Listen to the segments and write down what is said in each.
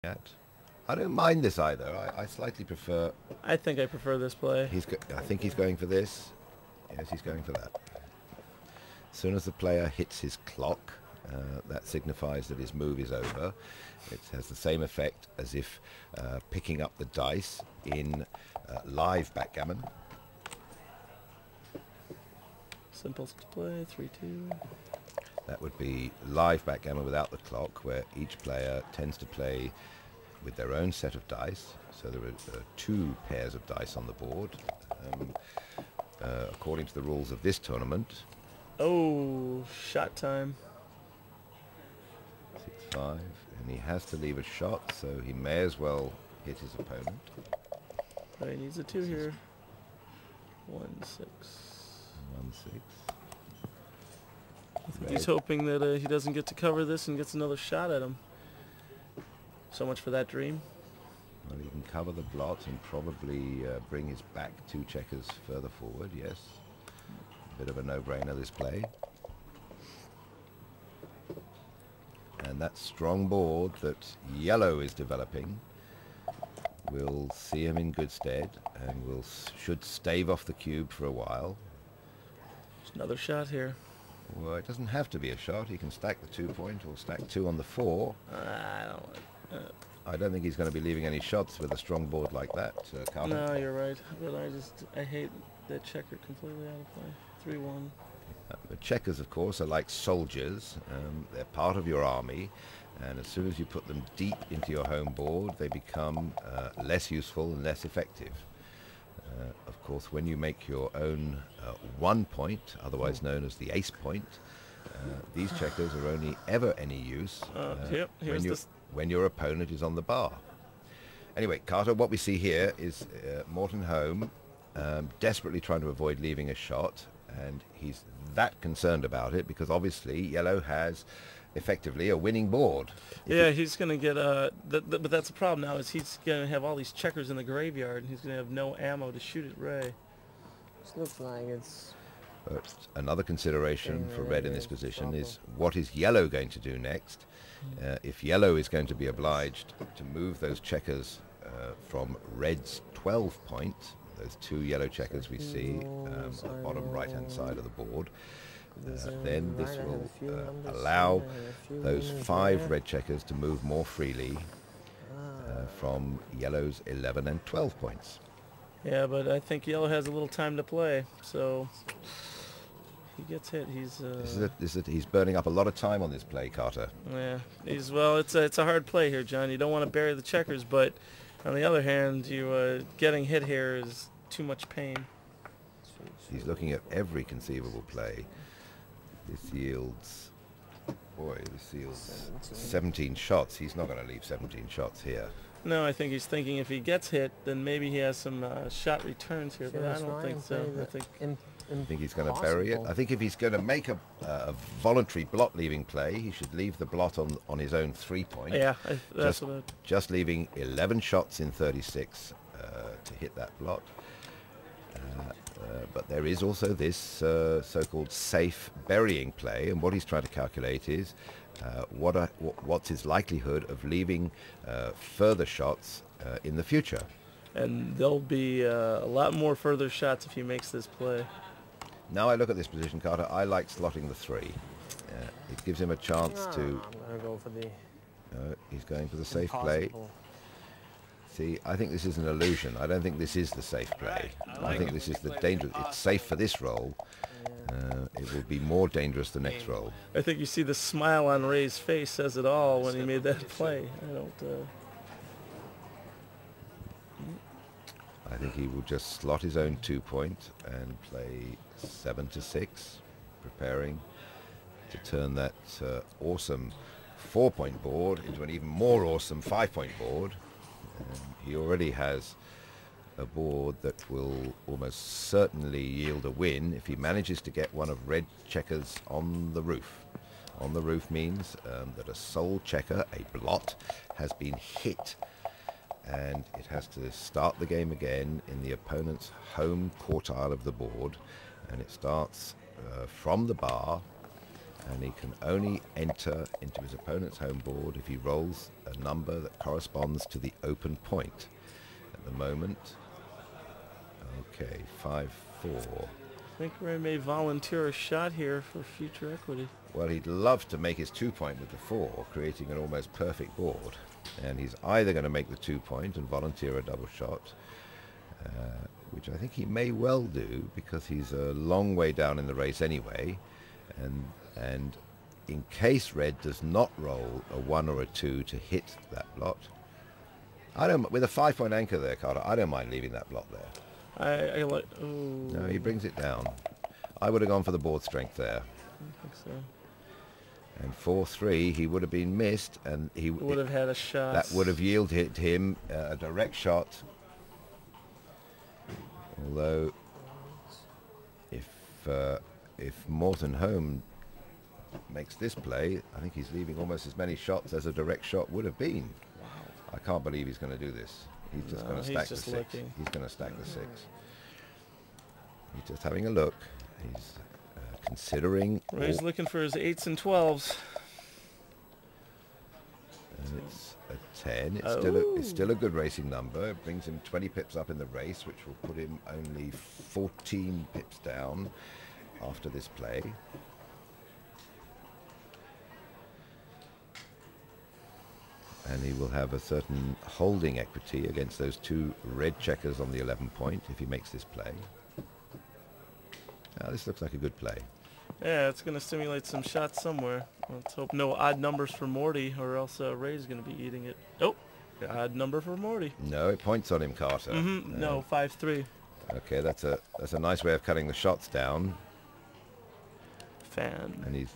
at. I don't mind this either. I slightly prefer. I think I prefer this play. I think he's going for this. Yes, he's going for that. As soon as the player hits his clock, that signifies that his move is over. It has the same effect as if picking up the dice in live backgammon. Simple play, 3-2. That would be live backgammon without the clock, where each player tends to play with their own set of dice. So there are two pairs of dice on the board. According to the rules of this tournament. Oh, shot time. 6-5, and he has to leave a shot, so he may as well hit his opponent. But he needs a 2 here. 1-6. 1-6. I think he's hoping that he doesn't get to cover this and gets another shot at him. So much for that dream. Well, he can cover the blot and probably bring his back 2 checkers further forward, yes. Bit of a no-brainer, this play. And that strong board that yellow is developing will see him in good stead and should stave off the cube for a while. There's another shot here. Well, it doesn't have to be a shot. He can stack the 2-point or stack 2 on the 4. I don't like that. I don't think he's going to be leaving any shots with a strong board like that, Carter. No, you're right. But I hate that checker completely out of play. 3-1. The checkers, of course, are like soldiers. They're part of your army, and as soon as you put them deep into your home board, they become less useful and less effective. Of course, when you make your own 1 point, otherwise known as the ace point, these checkers are only ever any use when your opponent is on the bar. Anyway, Carter, what we see here is Morton Home desperately trying to avoid leaving a shot, and he's that concerned about it because obviously yellow has effectively a winning board. Yeah, he's going to get but that's the problem now is he's going to have all these checkers in the graveyard and he's going to have no ammo to shoot at Ray. This looks like it's... But another consideration for red in this position is what is yellow going to do next? If yellow is going to be obliged to move those checkers from red's 12 point, those 2 yellow checkers we see on the bottom right hand side of the board, then this will allow those 5 red checkers to move more freely from yellow's 11 and 12 points. Yeah, but I think yellow has a little time to play, so he gets hit. He's burning up a lot of time on this play, Carter. Yeah, it's a hard play here, John. You don't want to bury the checkers, but on the other hand, getting hit here is too much pain. He's looking at every conceivable play. This yields 17 shots. He's not going to leave 17 shots here. No, I think he's thinking if he gets hit, then maybe he has some shot returns here, but I don't think so. I think he's going to bury it. I think if he's going to make a voluntary blot leaving play, he should leave the blot on his own 3-point. Yeah, just leaving 11 shots in 36 to hit that blot. But there is also this so-called safe burying play, and what he's trying to calculate is what's his likelihood of leaving further shots in the future. And there'll be a lot more further shots if he makes this play. Now I look at this position, Carter, I like slotting the 3. It gives him a chance to... I'm going to go for the... he's going for the safe play. See, I think this is an illusion. I don't think this is the safe play. I think this is the dangerous... It's safe for this roll. It will be more dangerous the next roll. I think you see the smile on Ray's face says it all when he made that play. I think he will just slot his own 2-point and play 7-6, preparing to turn that awesome 4-point board into an even more awesome 5-point board. He already has a board that will almost certainly yield a win if he manages to get one of red checkers on the roof. On the roof means that a sole checker, a blot, has been hit, and it has to start the game again in the opponent's home quartile of the board, and it starts from the bar and he can only enter into his opponent's home board if he rolls a number that corresponds to the open point. At the moment, okay, 5-4. I think Ray may volunteer a shot here for future equity. Well, he'd love to make his 2-point with the 4, creating an almost perfect board. And he's either going to make the 2-point and volunteer a double shot, which I think he may well do because he's a long way down in the race anyway. And in case red does not roll a 1 or a 2 to hit that blot, I don't. With a 5-point anchor there, Carter, I don't mind leaving that blot there. I like. Oh. No, he brings it down. I would have gone for the board strength there. I think so. And 4-3, he would have been missed, and he Would have had a shot. that would have yielded him a direct shot. Although, if Morton Home makes this play, I think he's leaving almost as many shots as a direct shot would have been. Wow. I can't believe he's going to do this. He's just going to stack the 6. looking. He's going to stack the 6. He's just having a look. He's considering. Ray's looking for his 8s and 12s. And it's a 10. It's still a good racing number. It brings him 20 pips up in the race, which will put him only 14 pips down after this play. And he will have a certain holding equity against those 2 red checkers on the 11 point if he makes this play. Now, this looks like a good play. Yeah, it's going to stimulate some shots somewhere. Let's hope no odd numbers for Morty, or else Ray's going to be eating it. Oh, odd number for Morty. No, it points on him, Carter. No, 5-3. Okay, that's a nice way of cutting the shots down. Fan. And he's,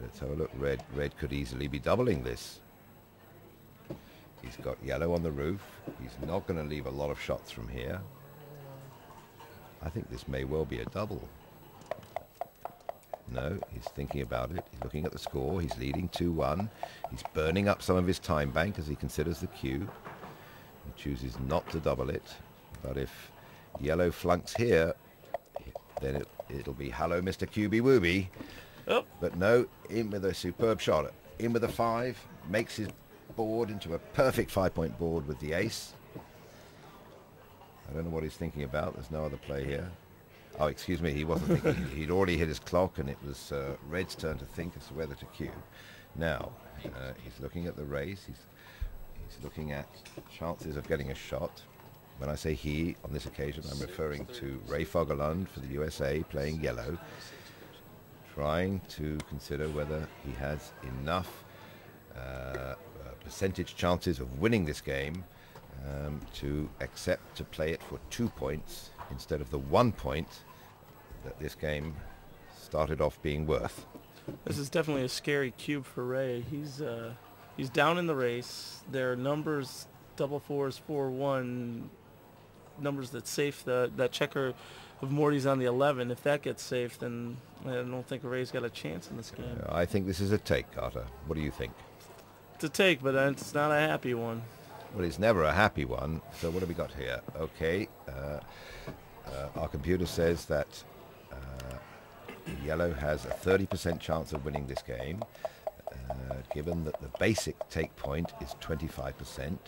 let's have a look. Red could easily be doubling this. He's got yellow on the roof. He's not going to leave a lot of shots from here. I think this may well be a double. No, he's thinking about it. He's looking at the score. He's leading 2-1. He's burning up some of his time bank as he considers the cue. He chooses not to double it. But if yellow flunks here, then it'll be hello, Mr. QB Wooby. Oh. But no, in with a superb shot. In with a 5. Makes his board into a perfect 5-point board with the ace. I don't know what he's thinking about. There's no other play here. Oh, excuse me, he wasn't thinking. He'd already hit his clock, and it was Red's turn to think as to whether to cue. Now, he's looking at the race. He's looking at chances of getting a shot. When I say he, on this occasion, I'm referring to Ray Fogelund for the USA, playing yellow, trying to consider whether he has enough percentage chances of winning this game to accept to play it for 2 points instead of the 1 point that this game started off being worth. This is definitely a scary cube for Ray. He's down in the race. There are numbers, double 4s, 4-1, numbers that safe that checker of Morty's on the 11. If that gets safe, then I don't think Ray's got a chance in this game. I think this is a take, Carter. What do you think? It's a take, but it's not a happy one. Well, it's never a happy one. So what have we got here? Okay, our computer says that yellow has a 30% chance of winning this game, given that the basic take point is 25%.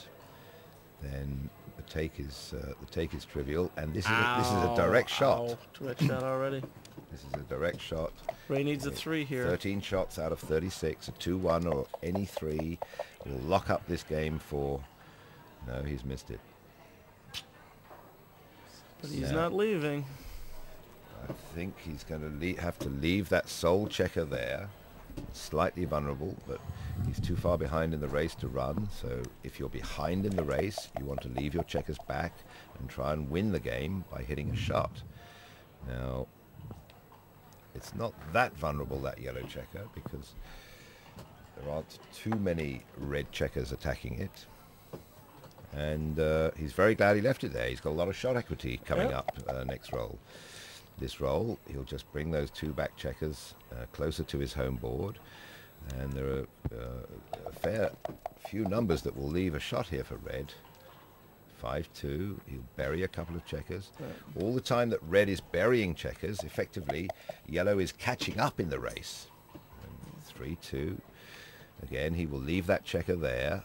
Then the take is trivial, and this is a direct shot. Ow. Direct shot already. This is a direct shot. Ray needs a 3 here. 13 shots out of 36, a 2-1 or any 3 will lock up this game for. No, he's missed it. But he's not leaving. I think he's going to have to leave that sole checker there. Slightly vulnerable, but he's too far behind in the race to run. So if you're behind in the race, you want to leave your checkers back and try and win the game by hitting a shot. Now, it's not that vulnerable, that yellow checker, because there aren't too many red checkers attacking it. And he's very glad he left it there. He's got a lot of shot equity coming up next roll. This roll, he'll just bring those 2 back checkers closer to his home board. And there are a fair few numbers that will leave a shot here for red. 5-2, he'll bury a couple of checkers. Right. All the time that red is burying checkers, effectively, yellow is catching up in the race. 3-2. Again, he will leave that checker there.